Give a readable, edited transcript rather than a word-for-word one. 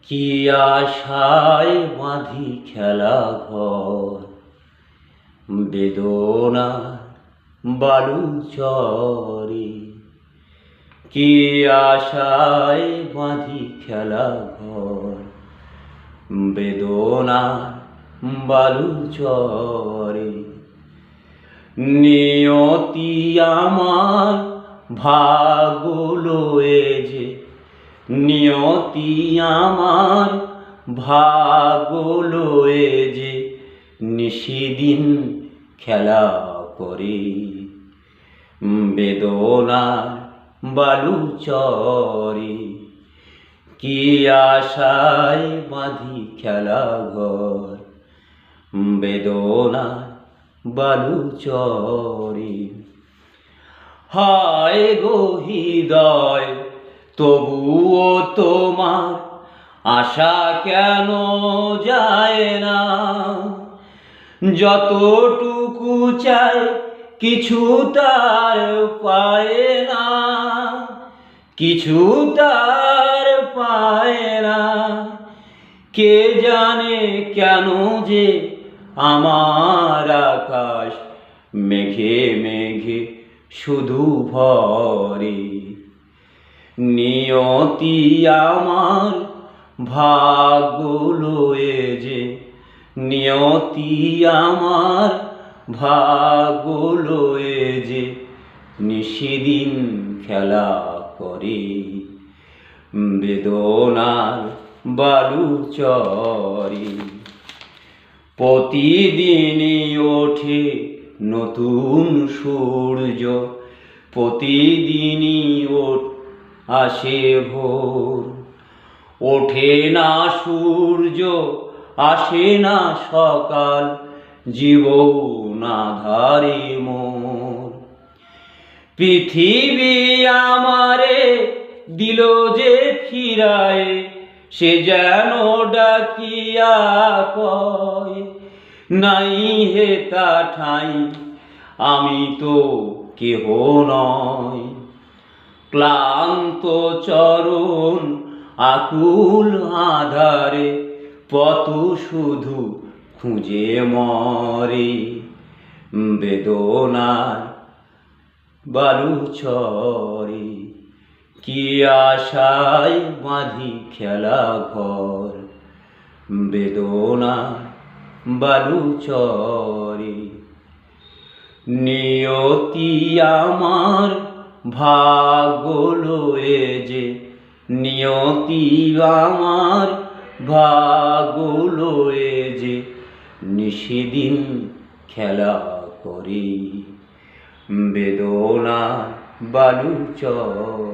কি আশায় বাঁধি খেলা ঘর, বেদনার বালু চরে। কি আশায় বাঁধি খেলা ঘর, বেদনার বালু চরে। নিয়তি আমার ভাগ্য লয়ে যে, নিয়তি আমার ভাগ্য লয়ে যে নিশিদিন খেলা করে। বেদনার বালু চরে। কি আশায় বাঁধি খেলা ঘর, বেদনার বালু চরে। হায় গো হৃদয়, তবুও তোমার আশা কেন যায় না? যতটুকু চাই কিছু তার পায় না, কিছু তার পায় না। কে জানে কেন যে আমার আকাশ মেঘে মেঘে শুধু ভরে। নিয়তি আমার ভাগ্য লয়ে যে, নিয়তি আমার ভাগ্য লয়ে যে নিশিদিন খেলা করে। বেদনার বালু চরে। প্রতিদিনই ওঠে নতুন সূর্য, প্রতিদিনই আসে ভোর। ওঠে না সূর্য, আসে না সকাল, জীবন আঁধারে মোর। পৃথিবী আমারে দিল যে ফিরায়, সে যেন ডাকিয়া কয়, নাই হে তা ঠাই আমি তো কেহ নয়। ক্লান্ত চরণ আকুল আঁধারে পথ শুধু খুঁজে মরে। বেদনার বালু চরে। কি আশায় বাঁধি খেলা ঘর, বেদনার বালু চরে। নিয়তি আমার ভাগ্য লয়ে যে, নিয়তি আমার ভাগ্য লয়ে যে নিশিদিন খেলা করে। বেদনার বালু চরে।